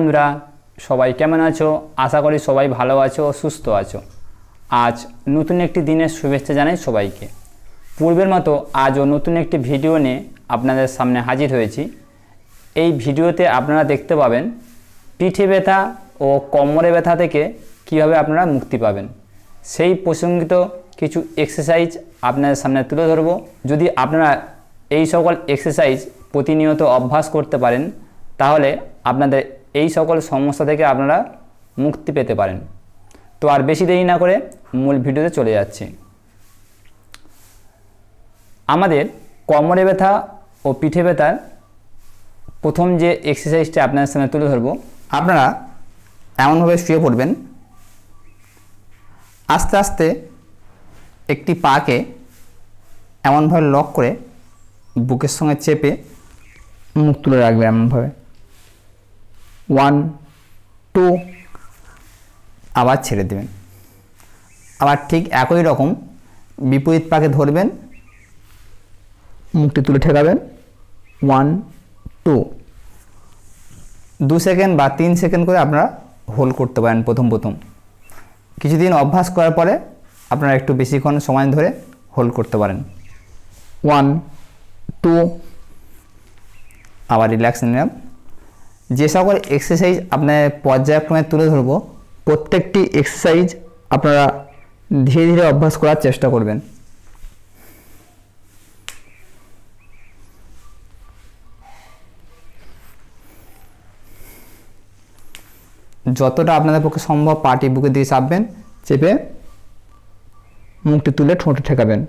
বন্ধুরা, সবাই কেমন আছো? আশা করি সবাই ভালো আছো ও সুস্থ আছো। আজ নতুন একটি দিনের শুভেচ্ছা জানাই সবাইকে। পূর্বের মতো আজও নতুন একটি ভিডিও নিয়ে আপনাদের সামনে হাজির হয়েছি। এই ভিডিওতে আপনারা দেখতে পাবেন পিঠে ব্যথা ও কোমরে ব্যথা থেকে কীভাবে আপনারা মুক্তি পাবেন, সেই প্রসঙ্গিত কিছু এক্সারসাইজ আপনাদের সামনে তুলে ধরব। যদি আপনারা এই সকল এক্সারসাইজ প্রতিনিয়ত অভ্যাস করতে পারেন তাহলে আপনাদের এই সকল সমস্যা থেকে আপনারা মুক্তি পেতে পারেন। তো আর বেশি দেরি না করে মূল ভিডিওতে চলে যাচ্ছি। আমাদের কোমরে ব্যথা ও পিঠে ব্যথার প্রথম যে এক্সারসাইজটা আপনাদের সামনে তুলে ধরব, আপনারা এমনভাবে শুয়ে পড়বেন, আস্তে আস্তে একটি পাকে এমনভাবে লক করে বুকের সঙ্গে চেপে মুখ তুলে রাখবেন। এমনভাবে 1 2 আবার ছেড়ে দেবেন। আবার ঠিক একই রকম বিপরীত পাকে ধরবেন, মুখটি তুলে ঠেকাবেন, 1 2 2 সেকেন্ড বা 3 সেকেন্ড করে আপনারা হোল্ড করতে পারেন। প্রথম কিছুদিন অভ্যাস করার পরে আপনারা একটু বেশিক্ষণ সময় ধরে হোল্ড করতে পারেন। 1 2 আবার রিল্যাক্স নিলাম। যে সকল এক্সারসাইজ আপনার পর্যায়ক্রমে তুলে ধরব, প্রত্যেকটি এক্সারসাইজ আপনারা ধীরে ধীরে অভ্যাস করার চেষ্টা করবেন। যতটা আপনাদের পক্ষে সম্ভব পাটি বুকের দিকে চাপবেন, চেপে মুখটি তুলে ঠোঁটে ঠেকাবেন।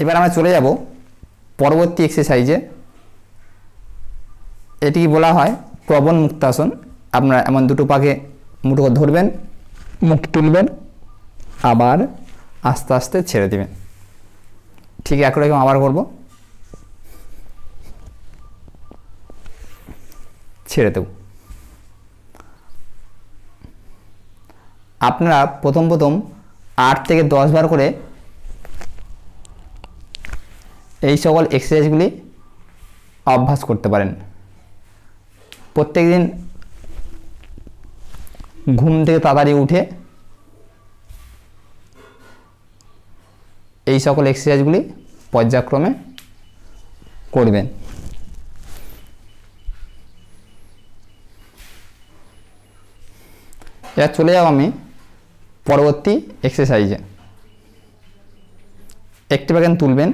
এবার আমরা চলে যাব পরবর্তী এক্সারসাইজে। এটি বলা হয় প্রবণ মুক্তাসন। আপনারা এমন দুটো পাকে মুঠো করে ধরবেন, মুখ তুলবেন, আবার আস্তে আস্তে ছেড়ে দেবেন। ঠিক একই রকম আবার করব, ছেড়ে দেব। আপনারা প্রথম 8 থেকে 10 বার করে এই সকল এক্সারসাইজগুলি অভ্যাস করতে পারেন। প্রত্যেক দিন ঘুম থেকে তাড়াতাড়ি উঠে এই সকল এক্সারসাইজগুলি পর্যায়ক্রমে করবেন। এবার চলে যাব আমি পরবর্তী এক্সারসাইজে। একটি পাকে তুলবেন,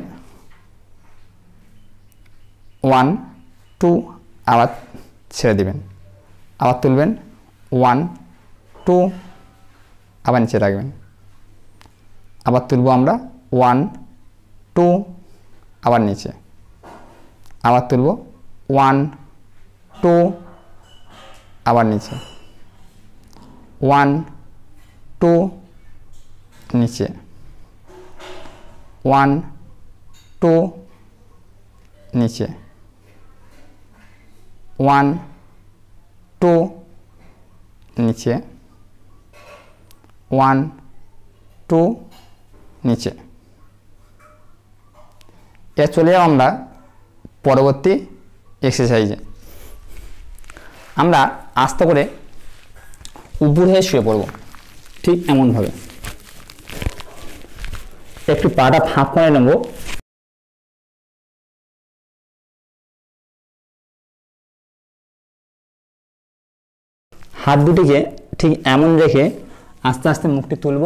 1 2 আবার ছেড়ে দেবেন, আবার তুলবেন, 1 2 আবার নিচে রাখবেন, আবার তুলব আমরা, 1 2 আবার নিচে, আবার তুলব, 1 2 আবার নিচে, 1 2 নিচে, 1 2 নিচে, 1 2 নিচে, 1 2 নিচে। এর চলে যাব আমরা পরবর্তী এক্সারসাইজে। আমরা আস্তে করে উপর হয়ে শুয়ে পড়ব, ঠিক এমনভাবে একটু পাটা ফাঁক করে নেব। হাত দুটিকে ঠিক এমন রেখে আস্তে আস্তে মুখটি তুলব,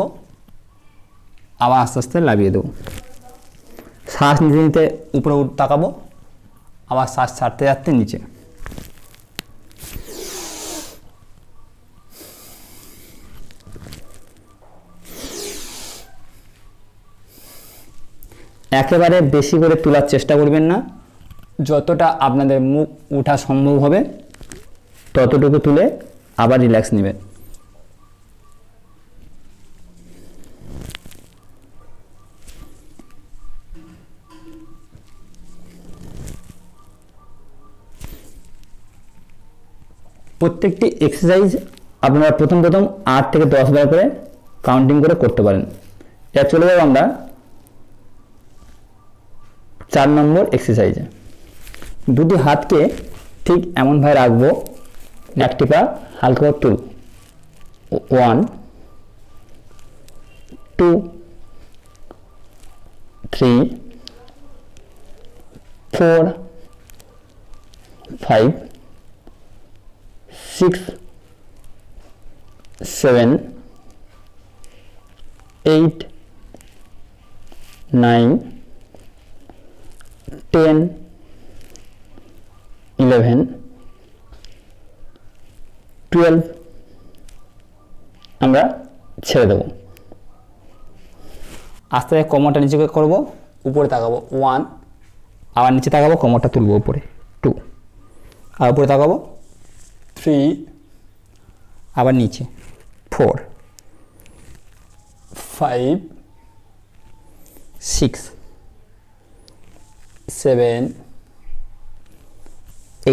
আবার আস্তে আস্তে লাভিয়ে দেবো। শ্বাস নিতে নিতে উপরে তাকাবো, আবার শ্বাস ছাড়তে যাচ্ছে নিচে। একেবারে বেশি করে তোলার চেষ্টা করবেন না, যতটা আপনাদের মুখ ওঠা সম্ভব হবে ততটুকু তুলে আবার রিল্যাক্স নেবেন। প্রত্যেকটি এক্সারসাইজ আপনারা প্রথম 8 থেকে 10 বার করে কাউন্টিং করে করতে পারেন। এটা চলে যাবো আমরা 4 নম্বর এক্সারসাইজে। দুটি হাতকে ঠিক এমনভাবে রাখবো, একটি পা হালকা করে তুলব। 1 2 3 4 5 6 7 8 9 10 11 12 আমরা ছেড়ে দেব। আস্তে আস্তে কোমরটা নিচে করব, উপরে তাকাবো 1, আবার নিচে তাকাবো, কোমরটা তুলবো উপরে 2, আর উপরে তাকাবো 3, আবার নিচে 4 5 6 7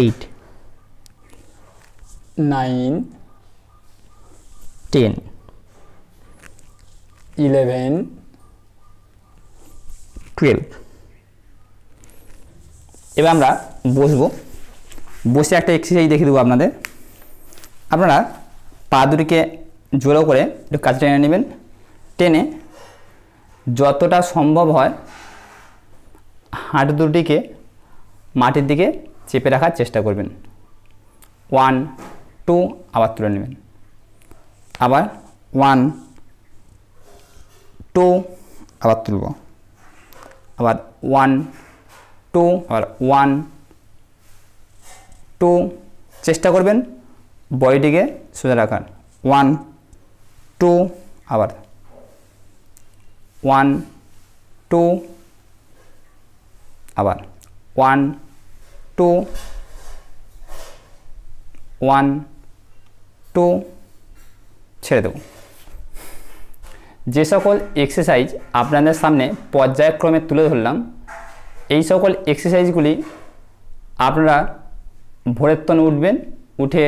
8 9 10 11 12। এবার আমরা বসবো, বসে একটা এক্সারসাইজ দেখিয়ে দেবো আপনাদের। আপনারা পা দুটিকে জোড়ো করে একটু কাছে টেনে নেবেন, টেনে যতটা সম্ভব হয় হাঁটু দুটিকে মাটির দিকে চেপে রাখার চেষ্টা করবেন। 1 2 আবার তুলে নেবেন, আবার 1 2 আবার তুলব, আবার 1 2 আবার 1 2। চেষ্টা করবেন বডিটিকে সোজা রাখার। 1 2 আবার 1 2 আবার 1 2 1 2 ছেড়ে দেব। যে সকল এক্সারসাইজ আপনাদের সামনে পর্যায়ক্রমে তুলে ধরলাম, এই সকল এক্সারসাইজগুলি আপনারা ভোরের তন উঠবেন, উঠে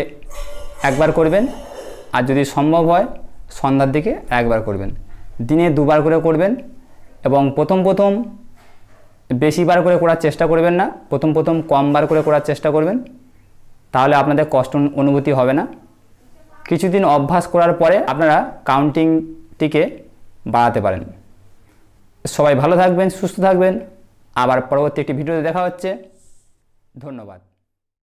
একবার করবেন, আর যদি সম্ভব হয় সন্ধ্যার দিকে একবার করবেন। দিনে 2 বার করে করবেন, এবং প্রথম বেশি বার করে করার চেষ্টা করবেন না, প্রথম কম বার করে করার চেষ্টা করবেন, তাহলে আপনাদের কষ্ট অনুভূতি হবে না। কিছুদিন অভ্যাস করার পরে আপনারা কাউন্টিংটিকে বাড়াতে পারেন। সবাই ভালো থাকবেন, সুস্থ থাকবেন। আবার পরবর্তী একটি ভিডিওতে দেখা হচ্ছে। ধন্যবাদ।